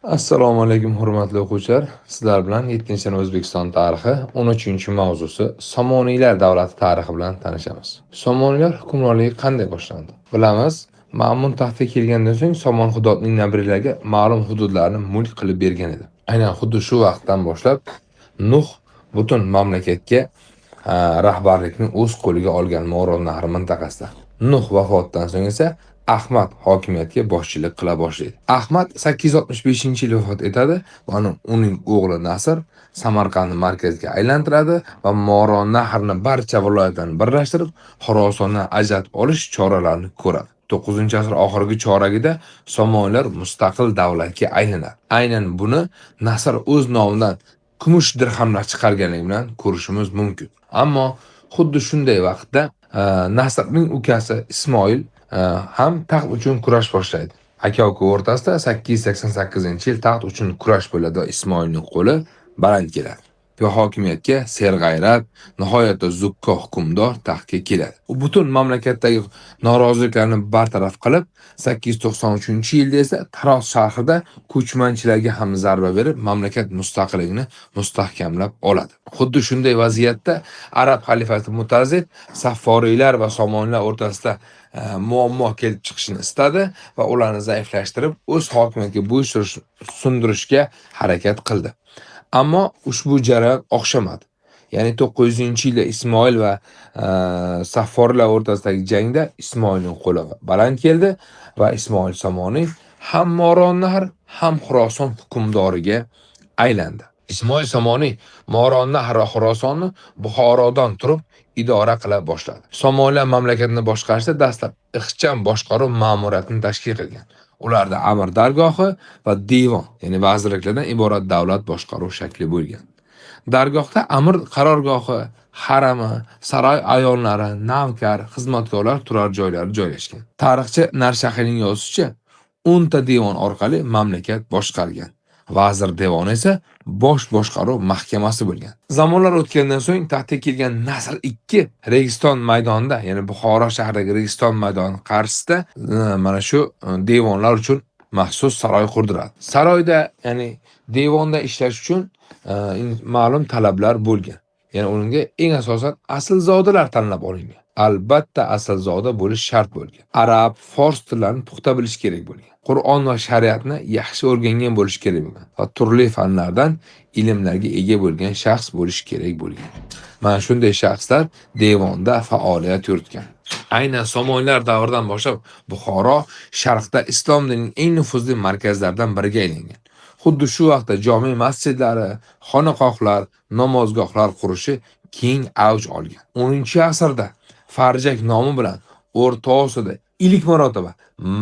Assalomu alaykum hurmatli o'quvchilar. Sizlar bilan 7-sini O'zbekiston tarixi 13-mavzusi Somoniylar davlati tarixi bilan tanishamiz. Somoniylar hukmronligi qanday boshlandi? Bilamiz, Ma'mun taxtga kelgandan so'ng Somon Xudodning nabiralariga ma'lum hududlarni mulk qilib bergan edi. Aynan xuddi shu vaqtdan boshlab Nuh butun mamlakatga rahbarlikni o'z qo'liga olgan Moron nahri mintaqasida. Nuh vafotidan so'ng esa Ahmad hokimiyatga boshchilik qila boshlaydi. Ahmad 865-yil vafot etadi va uning o'g'li Nasr Samarqandni markazga aylantiradi va Moron nahrini barcha viloyatlarni birlashtirib, Xorasonni ajratib olish choralarini ko'radi. 9-asr oxirgi choragida Somoniylar mustaqil davlatga aylanadi. Aynan buni Nasr o'z nomidan kumush dirhamlar chiqarganligi bilan ko'rishimiz mumkin. Ammo xuddi shunday vaqtda Nasrning ukasi Ismoil ham taxt uchun kurash boshlaydi. Aka-uka o'rtasida 888-yil taxt uchun kurash bo'ladi va Ismoilning qo'li baland keladi. Va hokimiyatga serg'ayrat, nihoyatda zukko hukmdor taxtga keladi. U butun mamlakatdagi noroziliklarni bartaraf qilib, 893-yilda esa Taros shahrida ko'chmanchilarga ham zarba berib, mamlakat mustaqilligini mustahkamlab oladi. Xuddi shunday vaziyatda Arab xalifasi Mutazid Safforiylar va Somoniylar o'rtasida muammo kelib chiqishini istadi va ularni zaiflashtirib, o'z hokimiyatiga sundirishga harakat qildi. Ammo ushbu jarayon oqshamadi. Ya'ni 900-yilda Ismoil va Safforiylar o'rtasidagi jangda Ismoilning qo'li baland keldi va Ismoil Somoniy ham Moron nahr, ham Xuroson hukmdoriga aylandi. Ismoil Somoniy Moron nahr va Xurosonni Buxorodan turib idora qila boshladi. Somoniylar mamlakatni boshqarishda dastlab ixcham boshqaruv ma'muriyatini tashkil qilgan. Ularda amir dargohi va devon, ya'ni vazirliklardan iborat davlat boshqaruv shakli bo'lgan. Dargohda amir qarorgohi, harami, saroy ayollari, navkar, xizmatkorlar turar joylari joylashgan. Tarixchi Narshahiyning yozishicha, 10 ta devon orqali mamlakat boshqargan. Vazir devoni esa bosh boshqaruv mahkamasi bo'lgan. Zamonlar o'tgandan so'ng taxtga kelgan Nasr 2 Registon maydonida, ya'ni Buxoro shahridagi Registon maydoni qarshisida mana shu devonlar uchun maxsus saroy qurdiradi. Saroyda, ya'ni devonda ishlash uchun ma'lum talablar bo'lgan. Ya'ni unga eng asosan aslzodalar tanlab olingan. Albatta aslzoda bo'lish shart bo'lgan. Arab, fors tillarini puxta bilish kerak bo'lgan. Qur'on va shariatni yaxshi o'rgangan bo'lish kerak bo'lgan va turli fanlardan ilmlarga ega bo'lgan shaxs bo'lish kerak bo'lgan. Mana shunday shaxslar devonda faoliyat yuritgan. Aynan Somoniylar davridan boshlab Buxoro sharqda islom dinining eng nufuzli markazlaridan biriga aylangan. Xuddi shu vaqtda jome masjidlari, xonaqohlar, namozgohlar qurishi keng avj olgan. 10-asrda Farjak nomi bilan O'rta Osiyoda ilk marotaba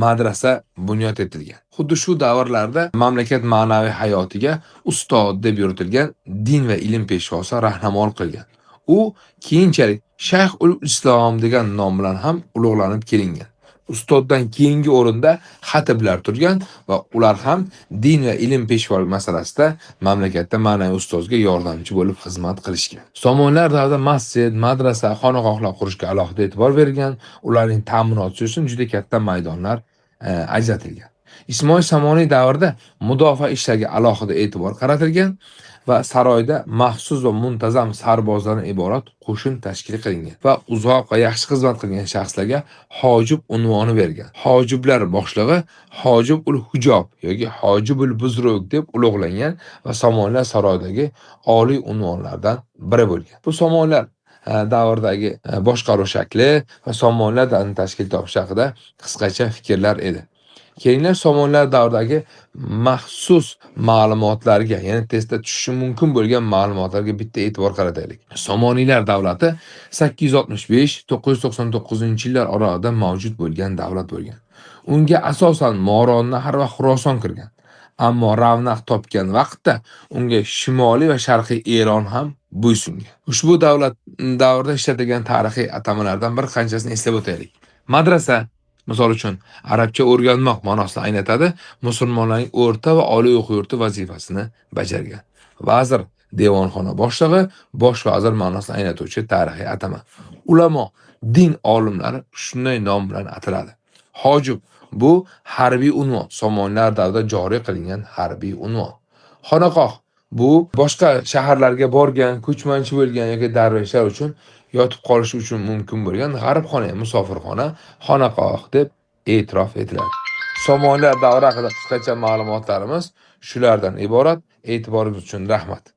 madrasa bunyod etilgan. Xuddi shu davrlarda mamlakat ma'naviy hayotiga ustod deb yuritilgan din va ilm peshvosi rahnamol qilgan. U keyinchalik Shayx ul Islom degan nom bilan ham ulug'lanib kelingan. Ustoddan keyingi o'rinda xatiblar turgan va ular ham din va ilm peshvolik masalasida mamlakatda ma'naviy ustozga yordamchi bo'lib xizmat qilishgan. Somoniylar davrida masjid, madrasa, xonaqohlar qurishga alohida e'tibor berilgan, ularning ta'minoti uchun juda katta maydonlar ajratilgan. Ismoil Somoniy davrida mudofaa ishlariga alohida e'tibor qaratilgan va saroyda maxsus va muntazam sarbozlardan iborat qo'shin tashkil qilingan va uzoq va yaxshi xizmat qilgan shaxslarga hojib unvoni bergan. Hojiblar boshlig'i Hojib ul Hujob yoki Hojib ul Buzrug deb ulug'langan va Somoniylar saroydagi oliy unvonlardan biri bo'lgan. Bu Somoniylar davrdagi boshqaruv shakli va Somoniylar davrini tashkil topish haqida qisqacha fikrlar edi. Keyinlar Somoniylar davridagi maxsus ma'lumotlarga, ya'ni testda tushishi mumkin bo'lgan ma'lumotlarga bitta e'tibor qarataylik. Somoniylar davlati 865-999-yillar oralig'ida mavjud bo'lgan davlat bo'lgan. Unga asosan Moron nahr va Xuroson kirgan. Ammo ravnaq topgan vaqtda unga Shimoliy va Sharqiy Eron ham bo'ysungan. Ushbu davlat davrida ishlatilgan tarixiy atamalardan bir qanchasini eslab o'taylik. Madrasa, misol uchun, arabcha o'rganmoq ma'nosini anglatadi, musulmonlarning o'rta va oliy o'quv yurti vazifasini bajargan. Vazir, devonxona boshlig'i, bosh vazir ma'nosini anglatuvchi tarixiy atama. Ulamo, din olimlari shunday nom bilan ataladi. Hojib Bu harbiy unvon, Somoniylar davrida joriy qilingan harbiy unvon. Xonaqoh bu boshqa shaharlarga borgan, ko'chmanchi bo'lgan yoki darveshlar uchun yotib qolish uchun mumkin bo'lgan g'aribxona, musofirxona, xonaqoh deb e'tirof etiladi. Somoniylar davri haqida qisqacha ma'lumotlarimiz shulardan iborat. E'tiboringiz uchun rahmat.